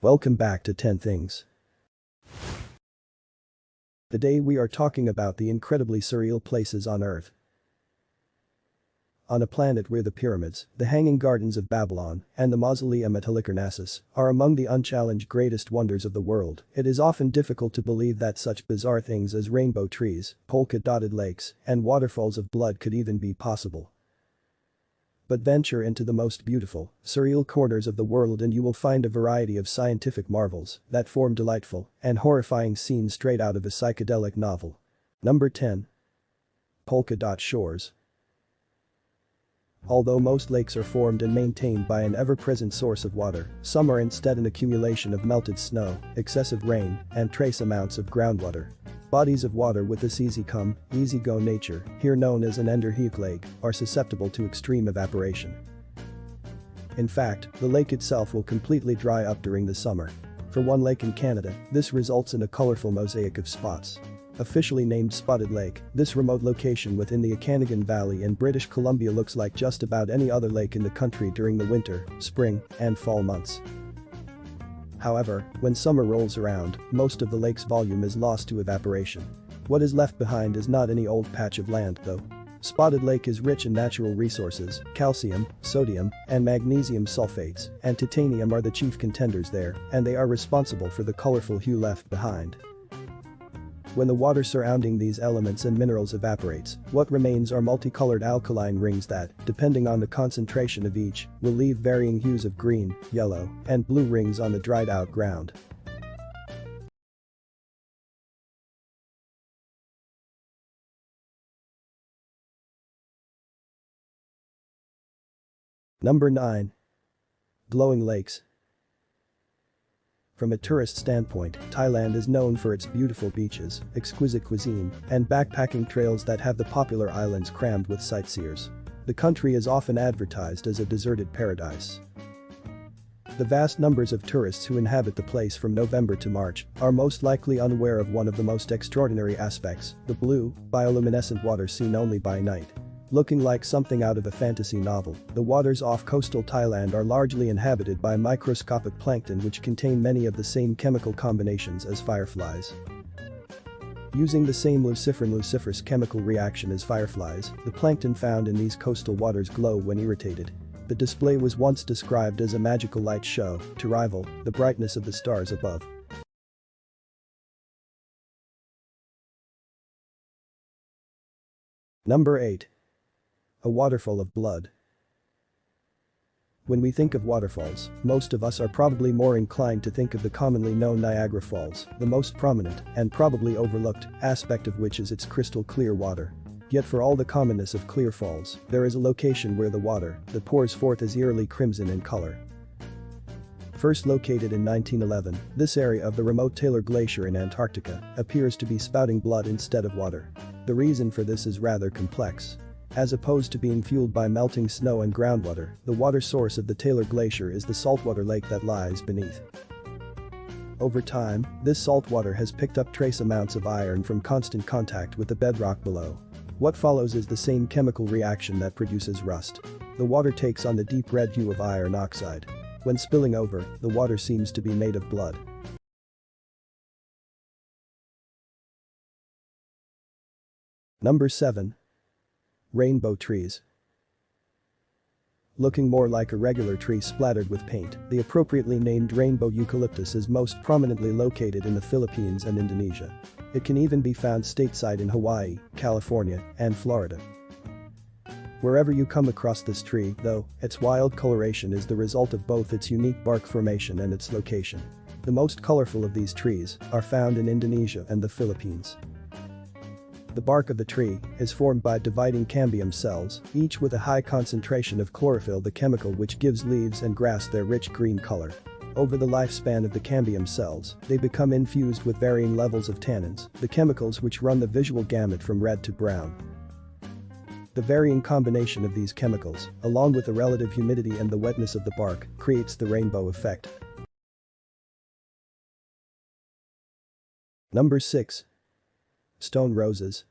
Welcome back to 10 Things. Today we are talking about the incredibly surreal places on Earth. On a planet where the pyramids, the Hanging Gardens of Babylon, and the Mausoleum at Halicarnassus are among the unchallenged greatest wonders of the world, it is often difficult to believe that such bizarre things as rainbow trees, polka-dotted lakes, and waterfalls of blood could even be possible. But venture into the most beautiful, surreal corners of the world and you will find a variety of scientific marvels that form delightful and horrifying scenes straight out of a psychedelic novel. Number 10. Polka Dot Shores. Although most lakes are formed and maintained by an ever-present source of water, some are instead an accumulation of melted snow, excessive rain, and trace amounts of groundwater. Bodies of water with this easy-come, easy-go nature, here known as an endorheic lake, are susceptible to extreme evaporation. In fact, the lake itself will completely dry up during the summer. For one lake in Canada, this results in a colorful mosaic of spots. Officially named Spotted Lake, this remote location within the Okanagan Valley in British Columbia looks like just about any other lake in the country during the winter, spring, and fall months. However, when summer rolls around, most of the lake's volume is lost to evaporation. What is left behind is not any old patch of land though. Spotted Lake is rich in natural resources, calcium, sodium, and magnesium sulfates, and titanium are the chief contenders there, and they are responsible for the colorful hue left behind. When the water surrounding these elements and minerals evaporates, what remains are multicolored alkaline rings that, depending on the concentration of each, will leave varying hues of green, yellow, and blue rings on the dried-out ground. Number 9. Glowing Lakes. From a tourist standpoint, Thailand is known for its beautiful beaches, exquisite cuisine, and backpacking trails that have the popular islands crammed with sightseers. The country is often advertised as a deserted paradise. The vast numbers of tourists who inhabit the place from November to March are most likely unaware of one of the most extraordinary aspects, the blue, bioluminescent water seen only by night. Looking like something out of a fantasy novel, the waters off coastal Thailand are largely inhabited by microscopic plankton which contain many of the same chemical combinations as fireflies. Using the same luciferin-luciferase chemical reaction as fireflies, the plankton found in these coastal waters glow when irritated. The display was once described as a magical light show to rival the brightness of the stars above. Number 8. A waterfall of blood. When we think of waterfalls, most of us are probably more inclined to think of the commonly known Niagara Falls, the most prominent, and probably overlooked, aspect of which is its crystal clear water. Yet for all the commonness of clear falls, there is a location where the water that pours forth is eerily crimson in color. First located in 1911, this area of the remote Taylor Glacier in Antarctica appears to be spouting blood instead of water. The reason for this is rather complex. As opposed to being fueled by melting snow and groundwater, the water source of the Taylor Glacier is the saltwater lake that lies beneath. Over time, this salt water has picked up trace amounts of iron from constant contact with the bedrock below. What follows is the same chemical reaction that produces rust. The water takes on the deep red hue of iron oxide. When spilling over, the water seems to be made of blood. Number 7. Rainbow trees. Looking more like a regular tree splattered with paint, the appropriately named rainbow eucalyptus is most prominently located in the Philippines and Indonesia. It can even be found stateside in Hawaii, California, and Florida. Wherever you come across this tree, though, its wild coloration is the result of both its unique bark formation and its location. The most colorful of these trees are found in Indonesia and the Philippines. The bark of the tree is formed by dividing cambium cells, each with a high concentration of chlorophyll, the chemical which gives leaves and grass their rich green color. Over the lifespan of the cambium cells, they become infused with varying levels of tannins, the chemicals which run the visual gamut from red to brown. The varying combination of these chemicals, along with the relative humidity and the wetness of the bark, creates the rainbow effect. Number 6. Stone roses.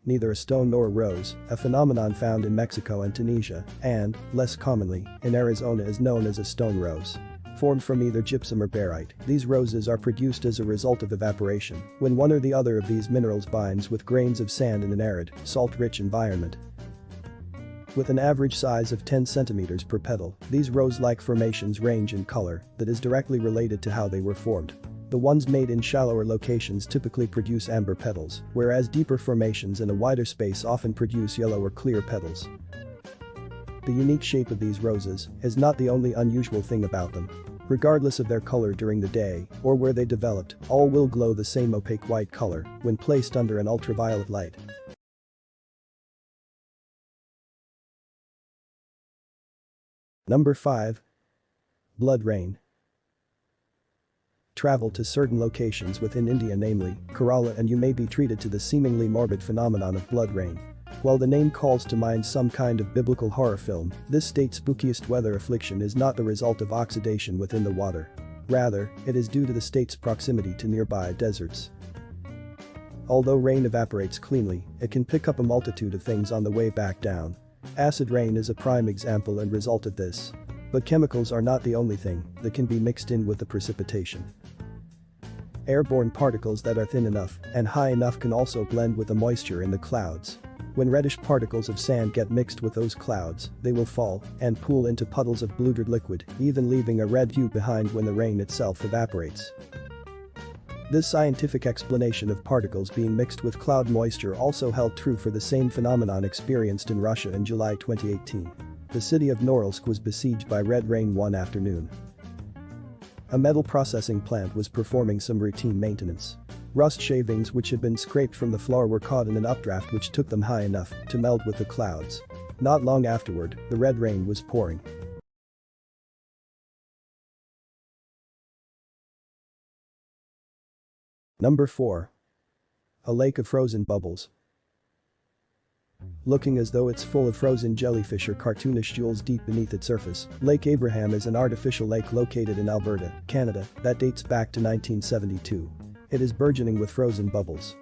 Neither a stone nor a rose, a phenomenon found in Mexico and Tunisia, and, less commonly, in Arizona is known as a stone rose. formed from either gypsum or barite. These roses are produced as a result of evaporation, when one or the other of these minerals binds with grains of sand in an arid, salt-rich environment. With an average size of 10 centimeters per petal, these rose-like formations range in color that is directly related to how they were formed. The ones made in shallower locations typically produce amber petals, whereas deeper formations in a wider space often produce yellow or clear petals. The unique shape of these roses is not the only unusual thing about them. Regardless of their color during the day or where they developed, all will glow the same opaque white color when placed under an ultraviolet light. Number 5. Blood rain. Travel to certain locations within India, namely Kerala, and you may be treated to the seemingly morbid phenomenon of blood rain. While the name calls to mind some kind of biblical horror film, this state's spookiest weather affliction is not the result of oxidation within the water. Rather, it is due to the state's proximity to nearby deserts. Although rain evaporates cleanly, it can pick up a multitude of things on the way back down. Acid rain is a prime example and result of this. But chemicals are not the only thing that can be mixed in with the precipitation. Airborne particles that are thin enough and high enough can also blend with the moisture in the clouds. When reddish particles of sand get mixed with those clouds, they will fall and pool into puddles of bluish liquid, even leaving a red hue behind when the rain itself evaporates. This scientific explanation of particles being mixed with cloud moisture also held true for the same phenomenon experienced in Russia in July 2018. The city of Norilsk was besieged by red rain one afternoon. A metal processing plant was performing some routine maintenance. Rust shavings which had been scraped from the floor were caught in an updraft which took them high enough to meld with the clouds. Not long afterward, the red rain was pouring. Number 4. A lake of frozen bubbles. Looking as though it's full of frozen jellyfish or cartoonish jewels deep beneath its surface, Lake Abraham is an artificial lake located in Alberta, Canada, that dates back to 1972. It is burgeoning with frozen bubbles.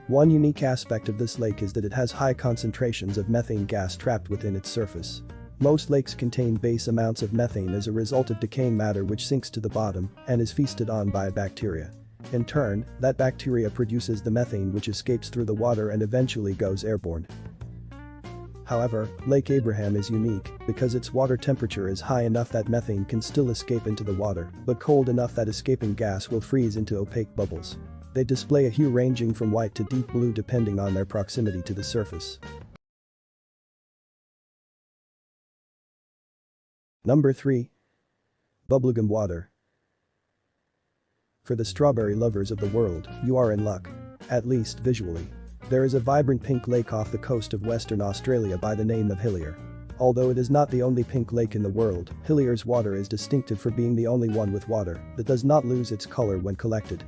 One unique aspect of this lake is that it has high concentrations of methane gas trapped within its surface. Most lakes contain base amounts of methane as a result of decaying matter which sinks to the bottom and is feasted on by bacteria. In turn, that bacteria produces the methane which escapes through the water and eventually goes airborne. However, Lake Abraham is unique because its water temperature is high enough that methane can still escape into the water, but cold enough that escaping gas will freeze into opaque bubbles. They display a hue ranging from white to deep blue depending on their proximity to the surface. Number 3. Bubblegum water. For the strawberry lovers of the world, you are in luck. At least visually. There is a vibrant pink lake off the coast of Western Australia by the name of Hillier. Although it is not the only pink lake in the world, Hillier's water is distinctive for being the only one with water that does not lose its color when collected.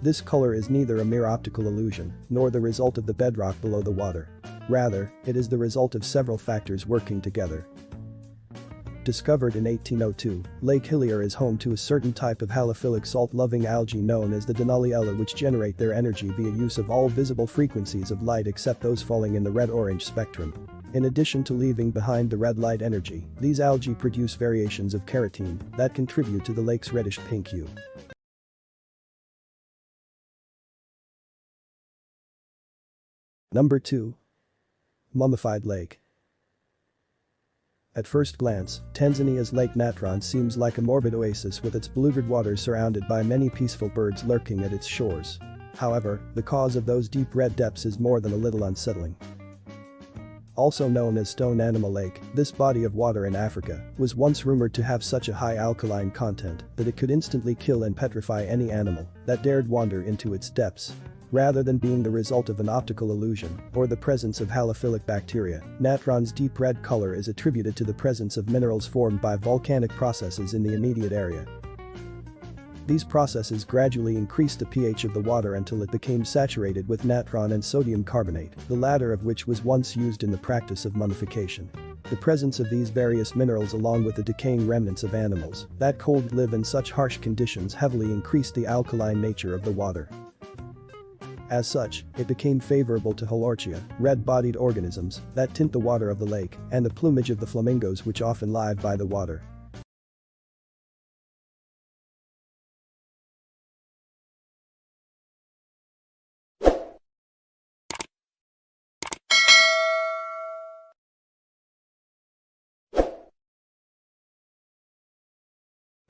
This color is neither a mere optical illusion nor the result of the bedrock below the water. Rather, it is the result of several factors working together. Discovered in 1802, Lake Hillier is home to a certain type of halophilic salt-loving algae known as the Denaliella which generate their energy via use of all visible frequencies of light except those falling in the red-orange spectrum. In addition to leaving behind the red light energy, these algae produce variations of carotene that contribute to the lake's reddish-pink hue. Number 2. Mummified lake. At first glance, Tanzania's Lake Natron seems like a morbid oasis with its bluegreen waters surrounded by many peaceful birds lurking at its shores. However, the cause of those deep red depths is more than a little unsettling. Also known as Stone Animal Lake, this body of water in Africa was once rumored to have such a high alkaline content that it could instantly kill and petrify any animal that dared wander into its depths. Rather than being the result of an optical illusion or the presence of halophilic bacteria, natron's deep red color is attributed to the presence of minerals formed by volcanic processes in the immediate area. These processes gradually increased the pH of the water until it became saturated with natron and sodium carbonate, the latter of which was once used in the practice of mummification. The presence of these various minerals along with the decaying remnants of animals that could live in such harsh conditions heavily increased the alkaline nature of the water. As such, it became favorable to Holarctia, red-bodied organisms that tint the water of the lake, and the plumage of the flamingos which often live by the water.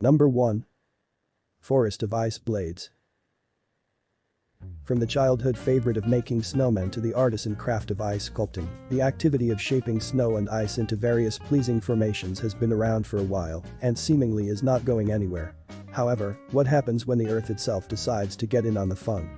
Number 1. Forest of Ice Blades. From the childhood favorite of making snowmen to the artisan craft of ice sculpting, the activity of shaping snow and ice into various pleasing formations has been around for a while and seemingly is not going anywhere. However, what happens when the Earth itself decides to get in on the fun?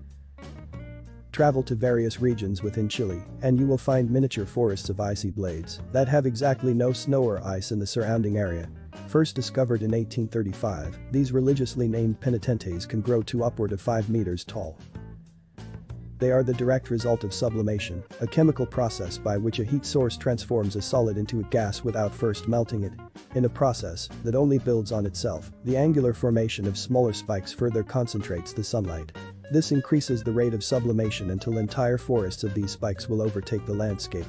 Travel to various regions within Chile, and you will find miniature forests of icy blades that have exactly no snow or ice in the surrounding area. First discovered in 1835, these religiously named penitentes can grow to upward of 5 meters tall. They are the direct result of sublimation, a chemical process by which a heat source transforms a solid into a gas without first melting it. In a process that only builds on itself, the angular formation of smaller spikes further concentrates the sunlight. This increases the rate of sublimation until entire forests of these spikes will overtake the landscape.